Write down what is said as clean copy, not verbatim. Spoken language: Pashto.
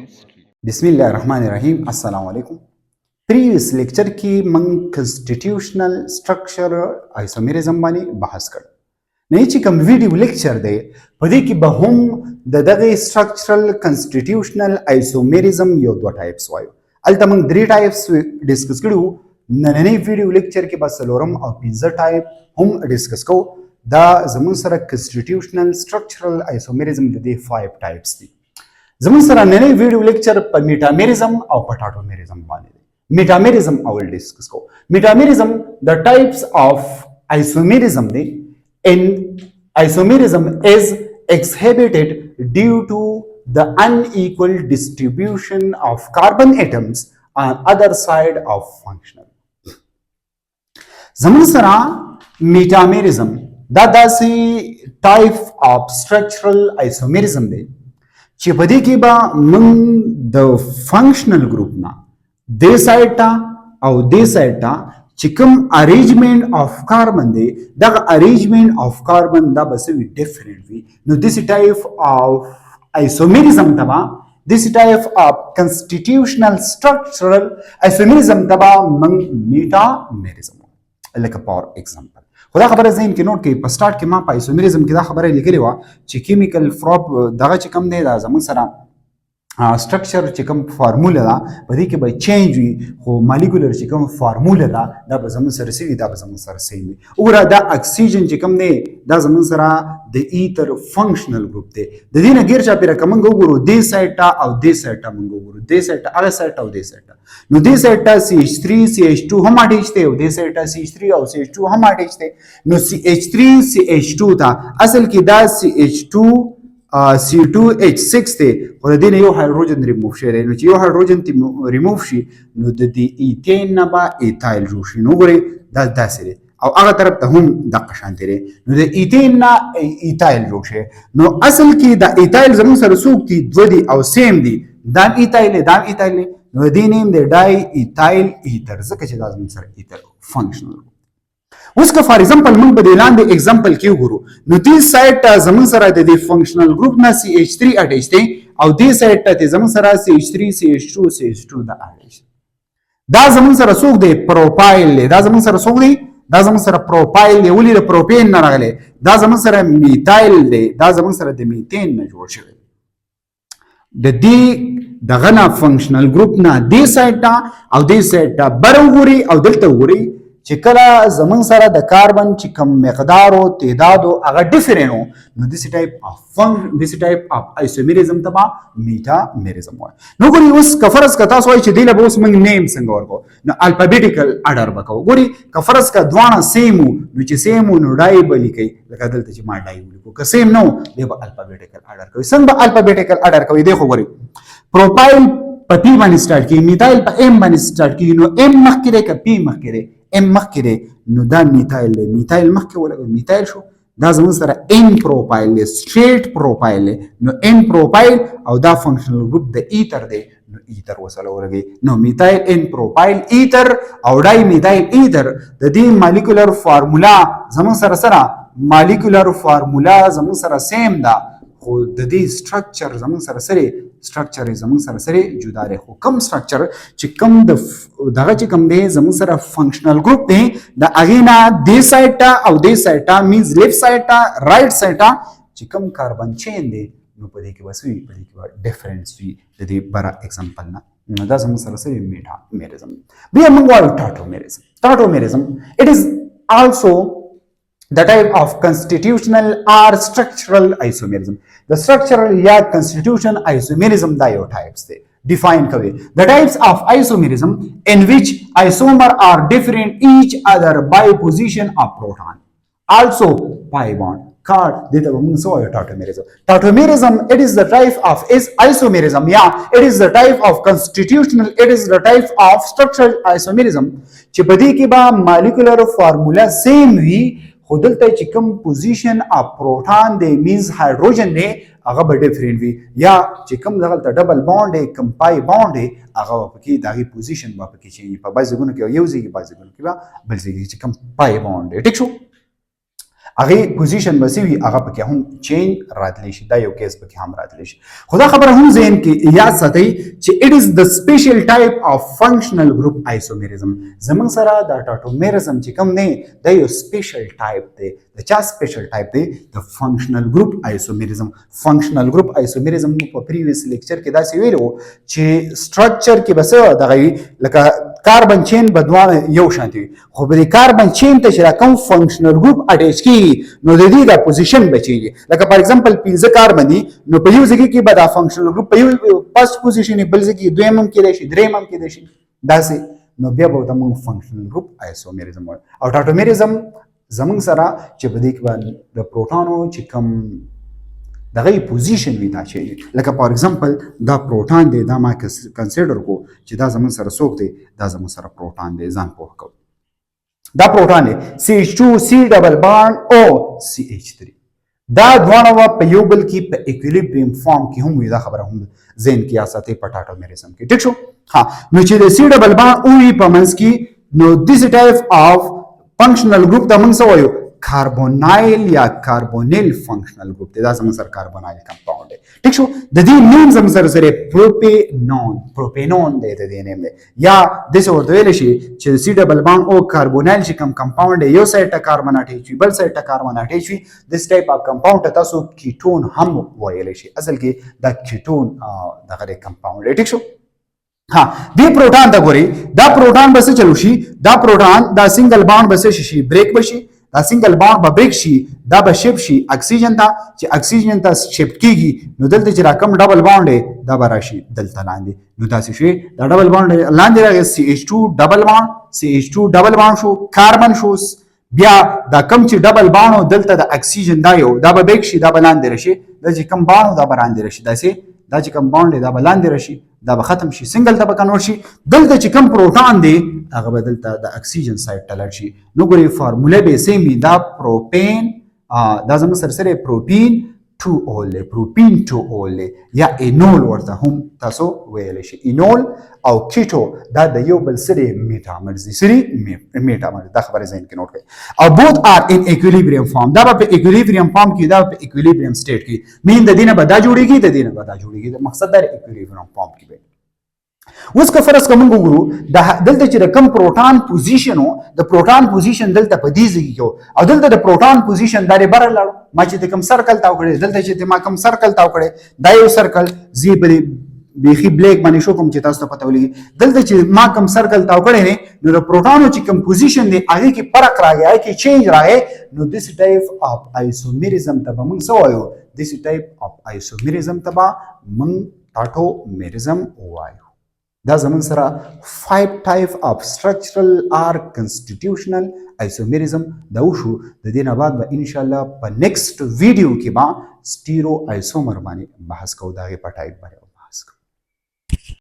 بسم الله الرحمن الرحیم. السلام علیکم. پریویس لیکچر کې من کنسټیټیوشنل سټرکچر آیسومریزم باندې بحث کړ. نه چې کوم ویډیو لیکچر دی په دې کې به هم د دغه سټرکچرل کنسټیټیوشنل آیسومریزم یو دوه ټایپس وایو. الته موږ درې ټایپس ډیسکس کړو. نننی ویډیو لیکچر کې به څلورم او پنځه ټایپ هم ډیسکس کوو. دا زموږ سره کنسټیټیوشنل سټرکچرل آیسومریزم د دې 5 ټایپس دي. زمون سره نننی ویډیو لیکچر په میټامریزم او په ټاټومریزم باندې دی. میټامریزم اول ډیسکس کو. میټامریزم د ټایپس اف آیسومریزم دی. ان آیسومریزم از exhibited due to the unequal distribution of carbon atoms on other side of functional. زمون سره میټامریزم دا داسې ټایپ اف سټرکچرل آیسومریزم دی چې په دې کې به موږ د فنکشنل ګروپ نه دې سایډ ته او دې سایډ ته چې کوم ارینجمنټ اف کاربن دی دغه ارینجمنټ اف کاربن دا به څه وي ډیفرنٹ وي. نو داسې ټایپ اف آیسومریزم ته به داسې ټایپ اف کنسټیټیوشنل سټرکچرل آیسومریزم ته به موږ میټامریزم وایو. لکه فار ایگزامپل خو دا خبره ذهن کې نوٹ کړئ. په سٹارټ کې ما په آیسومریزم کې دا خبره لیکلې وه چې کیمیکل فروپ دغه چې کوم دی دا زموږ سره سټرکچر چې کوم فارموله ده په دې کې به چینج وي خو مالیکولر چې کوم فارموله ده دا به زموږ سره څه وي دا به زموږ سره سیم وي. وګوره دا اکسیجن چې کوم دی دا زموږ سره د ایتر فنکشنل ګروپ دی. د دې نه غیر چاپیره که موږ وګورو دې سایډ ته او دې سایډ ته موږ وګورو دې سایډ ته هغه سایډ ته او دې سایډ ته نو دې سایډ ته CH3 CH2 هم اټیچ دی او دې سایډ ته CH3 او CH2 هم اټیچ دی. نو CH3 CH2 ته اصل کې دا CH2 C2H6 دی خو د دې نه یو هایدروجن ریموف شوی دی. نو چې یو هایدروجن ریموف شي نو د دې ایتین نه به ایتایل جوړ شي. نو ګورئ دا داسې دی او هغه طرف ته هم دغه شانتې دی. نو د ایتین نه ایتایل جوړ شي. نو اصل کې د ایتایل زموږ سره څوک دي دوه دي او سیم دي. دا ایتایل دی دا ایتایل دی. نو دې نیم دی ډای ایتایل ایتر ځکه چې دا زموږ سره ایتر فنکشنل. اوس که فار ایگزامپل موږ به د لاندې ایگزامپل کې وګورو نو دې سایډ ته زموږ سره د دې فنکشنل ګروپ نه CH3 اټیچ دی او دې سایډ ته زموږ سره CH3 CH2 CH2 دا اټیچ. دا زموږ سره څوک دی پروپایل دی. دا زموږ سره څوک دی دا زموږ سره پروپایل دی. ولې د پروپین نه راغلی دا زموږ سره میتایل دی. دا زموږ سره د میتین نه جوړ شوی. د دې دغه نه فنکشنل ګروپ نه دې سایډ ته او دې سایډ ته بر وګورئ او دلته وګورئ چې کله زمون سره د کاربن چې کوم مقدار او تعداد او هغه ډیفرنٹ وو نو داسې ټایپ اف آیسومریزم ته به میټامریزم وایي. نو ګورئ اوس که فرض که تاسو وایئ چې دې له به اوس موږ نیم څنګه ورکوو نو الفابیټیکل اډر به کوو. ګورئ که فرض که دواړه سیم وو نو چې سیم وو نو ډای به لیکئ لکه دلته چې ما ډای ولیکو. که سیم نه وو دی به الفابیټیکل اډر کوئ. څنګه به الفابیټیکل اډر کوئ دی خو ګورئ پروپایل په پی باندې سٹارټ کیږي میتایل په ام باندې سٹارټ کیږي. نو ام مخکې دی که پی مخکې دی ام مخکې دی نو دا میتایل دی. میتایل مخکې ولګوئ میتایل شو. دا زموږ سره ان پروپایل دی سټریټ پروپایل دی. نو ان پروپایل او دا فنکشنل ګروپ د ایتر دی نو ایتر وسره ورګي. نو میتایل ان پروپایل ایتر او ډای میتایل ایتر د دې مالیکولر فارمولا زموږ سره مالیکولر فارمولا زموږ سره سیم ده خو د دې سټرکچر زموږ سره سره جدا دی. خو کم سټرکچر چې کم د دغه چې کم دی زموږ سره فنکشنل ګروپ دی د هغې نه دې سایډ ته او دې سایډ ته مینز لیفټ سایډ ته رایټ سایډ ته چې کم کاربن چین دی نو په دې کې به څه وي په دې کې به ډیفرنس وي د دې بره ایگزامپل نه. نو دا زموږ سره څه وي میټامریزم. بیا موږ وایو ټاټومریزم. اټ از آلسو the type of constitutional or structural isomerism. The structural یا constitution isomerism دا یو types دی. Define کوي. The types of isomerism in which isomer are different each other by position of proton. Also pi bond. Card deta موږ سو یو tautomerism. It is the type of isomerism. Yeah, it is the type of constitutional. It is the type of structural isomerism. چې په دې کې به molecular formula same وي خو دلته چې کوم پوزیشن اف پروټون دی مینز هایدروجن دی هغه به ډیفرنٹ وي. یا چې کوم دغلته ډبل بانډ دی کوم پای بانډ دی هغه به پکې د هغې پوزیشن به پکې چینج په بعضې ځایونو کې یو ځای کې بعضې ځایونو کې به بل ځای کې چې کوم پای بانډ دی. ټیک شو. هغه پوزیشن به سوي هغه پکې هم چینج راتلی شي دا یو کیس پکې هم راتلی شي خدا خبره هم ذهن کې یاد ساتئ چې اټ از د سپیشل ټایپ اف فنکشنل ګروپ آیسومریزم زمونږ سره دا ټاټومیرزم چې کوم نه دا یو سپیشل ټایپ دی د چا سپیشل ټایپ دی د فنکشنل ګروپ آیسومریزم فنکشنل ګروپ آیسومریزم په پریویس لیکچر کې دا سی ویلو چې سټرکچر کې بس دغه لکه کاربن چین بدوانه یو شانتي خو به کاربن چین ته چې کوم فنکشنل ګروپ اټیچ کی نو د دې د پوزیشن بچیږي لکه فار ایگزامپل 15 کاربن دي نو په یو ځای کې به دا فنکشنل ګروپ په یو فرست پوزیشن بل ځای کې دویم هم کې شي دریم هم کې شي داسې نو بیا به موږ فنکشنل ګروپ آیسومریزم او ټاټومیرزم زمونږ سره چې په دې کې د پروټونو چې کوم دغه پوزیشن وی دا چې لکه فار ایگزامپل دا پروټون دی دا ما کنسیډر کو چې دا زمون سره څوک دی دا زمون سره پروټون دی ځان پوه کو دا پروټون دی CH2 C ډبل بانډ او CH3 دا دوه په یو بل کې په ایکویلیبریم فارم کې هم وي دا خبره هم ذهن کې اساته په ټاټومیرزم کې ټیک شو ها نو چې د C ډبل بانډ او په منځ کې نو دیس ټایپ اف فنکشنل ګروپ دا موږ سوایو کاربونایل یا کاربونیل فنکشنل ګروپ دی دا زموږ سره کاربونایل کمپاوند دی ټیک شو د دې نیم زموږ سره پروپینون دی د دې نیم دی یا داسې ورته ویلی شي چې سی ډبل بانډ او کاربونایل چې کوم کمپاوند دی یو سایډ ته کاربن اټیچ وي بل سایډ ته کاربن اټیچ وي دس ټایپ اف کمپاوند ته تاسو کیټون هم ویلی شي اصل کې دا کیټون دغه کمپاوند دی ټیک شو ها دی پروټون ته ګوري دا پروټون بس چلو شي دا پروټون دا سنگل بانډ بس شي بریک بشي دا سنگل بانډ به بریک شي دا به شیپ شي اکسیجن ته چې اکسیجن ته شیپ کیږي نو دلته چې راکم ډبل بانډ دی دا به راشي دلته لاندې نو تاسو شي دا ډبل بانډ لاندې راغی CH2 ډبل بانډ CH2 ډبل بانډ شو کاربن شو بیا دا کم چې ډبل بانډ دلته د اکسیجن دا یو دا به بریک شي دا به لاندې راشي دا چې کم بانډ دا به لاندې راشي دا چې کم بانډ دا به لاندې راشي دا به ختم شي سنگل ته به کنورټ شي دلته چې کم پروټون دی هغه به دلته د اکسیجن سایډ ته لاړ شي نو ګورئ فارموله به سیم وي دا پروپین دا زموږ سره سره پروپین 2 اول دی پروپین 2 اول دی یا انول ورته هم تاسو ویلی شي انول او کیټو دا د یو بل سره میټامرز دي سری میټامرز دا خبره ذهن کې نوٹ کړئ او بوث ار ان ایکویلیبریم فارم دا په ایکویلیبریم فارم کې دا په ایکویلیبریم سټیټ کې مین د دینه به دا جوړیږي د دینه به دا جوړیږي مقصد دا ایکویلیبریم فارم کې به اوس که فرض کوم وګورو دلته چې کم پروټون پوزیشن د پروټون پوزیشن دلته په دې ځای کې او دلته د پروټون پوزیشن داري بره لاړ ما چې کوم سرکل تاو کړی دلته چې ما کوم سرکل تاو کړی دا یو سرکل زی بری بیخي بلیک باندې شو کوم چې تاسو ته پته ولګي دلته چې ما کوم سرکل تاو کړی نه نو د پروټونو چې کوم پوزیشن دی هغه کې فرق راغی هغه کې چینج راغی نو دیس ټایپ اف آیسومریزم ته به موږ څه وایو دیس ټایپ اف آیسومریزم ته به موږ ټاټومیرزم وایو دا زمون سره 5 ټایپ اف سټرکچرل آر کنسټیټیوشنل آیسومریزم دا وشو د دې نه بعد به ان شاء الله په نیکسټ ویډیو کې ما سټیرو آیسومر باندې بحث کوو دا غي په ټایپ باندې